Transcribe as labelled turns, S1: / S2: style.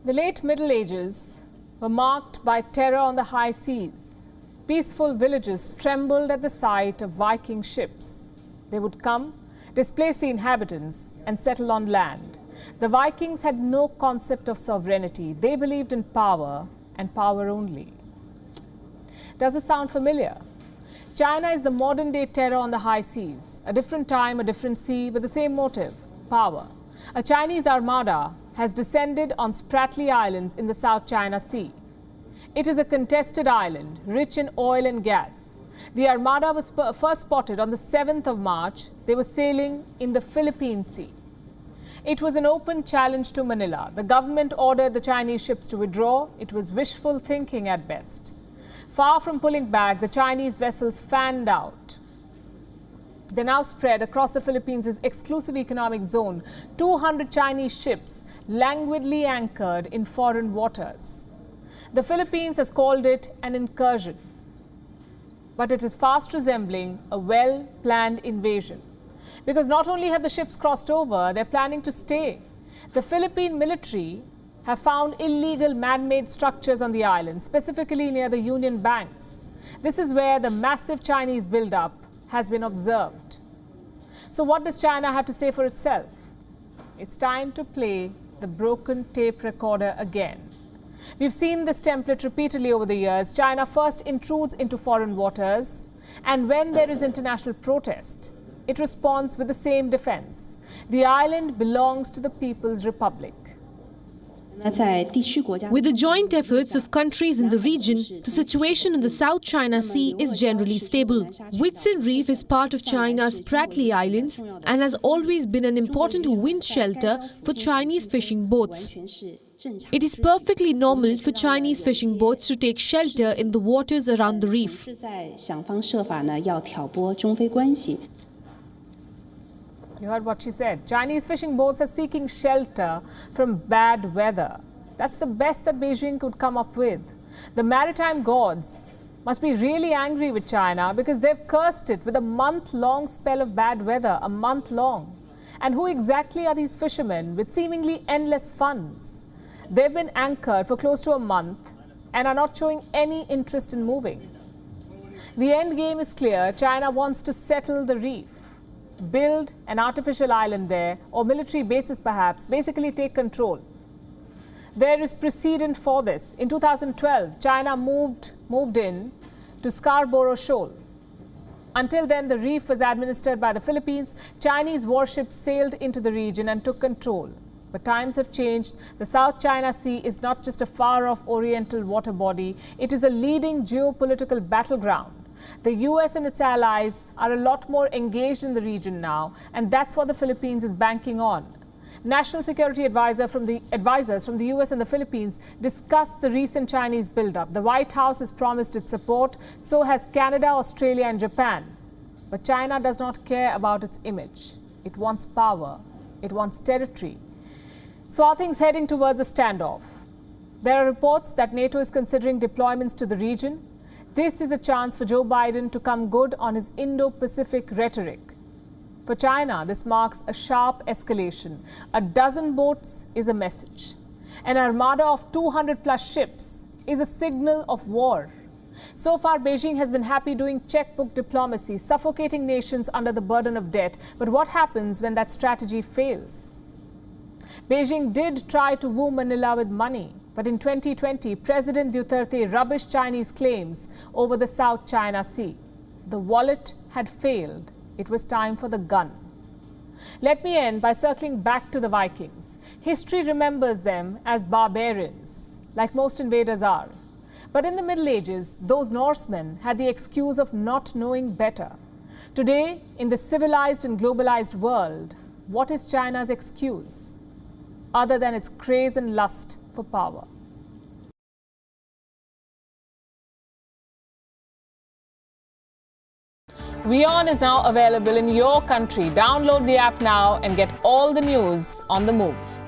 S1: The late Middle Ages were marked by terror on the high seas. Peaceful villages trembled at the sight of Viking ships. They would come, displace the inhabitants, and settle on land. The Vikings had no concept of sovereignty. They believed in power and power only. Does this sound familiar? China is the modern-day terror on the high seas. A different time, a different sea, but the same motive: power. A Chinese armada has descended on Spratly Islands in the South China Sea. It is a contested island, rich in oil and gas. The armada was first spotted on the 7th of March. They were sailing in the Philippine Sea. It was an open challenge to Manila. The government ordered the Chinese ships to withdraw. It was wishful thinking at best. Far from pulling back, the Chinese vessels fanned out. They now spread across the Philippines' exclusive economic zone. 200 Chinese ships languidly anchored in foreign waters. The Philippines has called it an incursion, but it is fast resembling a well-planned invasion. Because not only have the ships crossed over, they're planning to stay. The Philippine military have found illegal man-made structures on the island, specifically near the Union Banks. This is where the massive Chinese buildup has been observed. So what does China have to say for itself? It's time to play the broken tape recorder again. We've seen this template repeatedly over the years. China first intrudes into foreign waters, and when there is international protest, it responds with the same defense. The island belongs to the People's Republic.
S2: With the joint efforts of countries in the region, the situation in the South China Sea is generally stable. Whitsun Reef is part of China's Spratly Islands and has always been an important wind shelter for Chinese fishing boats. It is perfectly normal for Chinese fishing boats to take shelter in the waters around the reef.
S1: You heard what she said. Chinese fishing boats are seeking shelter from bad weather. That's the best that Beijing could come up with. The maritime gods must be really angry with China because they've cursed it with a month-long spell of bad weather, a month long. And who exactly are these fishermen with seemingly endless funds? They've been anchored for close to a month and are not showing any interest in moving. The end game is clear. China wants to settle the reef, build an artificial island there, or military bases perhaps, basically take control. There is precedent for this. In 2012, China moved in to Scarborough Shoal. Until then, the reef was administered by the Philippines. Chinese warships sailed into the region and took control. But times have changed. The South China Sea is not just a far-off oriental water body. It is a leading geopolitical battleground. The US and its allies are a lot more engaged in the region now, and that's what the Philippines is banking on. National security advisors from the US and the Philippines discussed the recent Chinese buildup. The White House has promised its support, so has Canada, Australia and Japan. But China does not care about its image. It wants power. It wants territory. So are things heading towards a standoff? There are reports that NATO is considering deployments to the region. This is a chance for Joe Biden to come good on his Indo-Pacific rhetoric. For China, this marks a sharp escalation. A dozen boats is a message. An armada of 200-plus ships is a signal of war. So far, Beijing has been happy doing checkbook diplomacy, suffocating nations under the burden of debt. But what happens when that strategy fails? Beijing did try to woo Manila with money. But in 2020, President Duterte rubbished Chinese claims over the South China Sea. The wallet had failed. It was time for the gun. Let me end by circling back to the Vikings. History remembers them as barbarians, like most invaders are. But in the Middle Ages, those Norsemen had the excuse of not knowing better. Today, in the civilized and globalized world, what is China's excuse, other than its craze and lust for power? WION is now available in your country. Download the app now and get all the news on the move.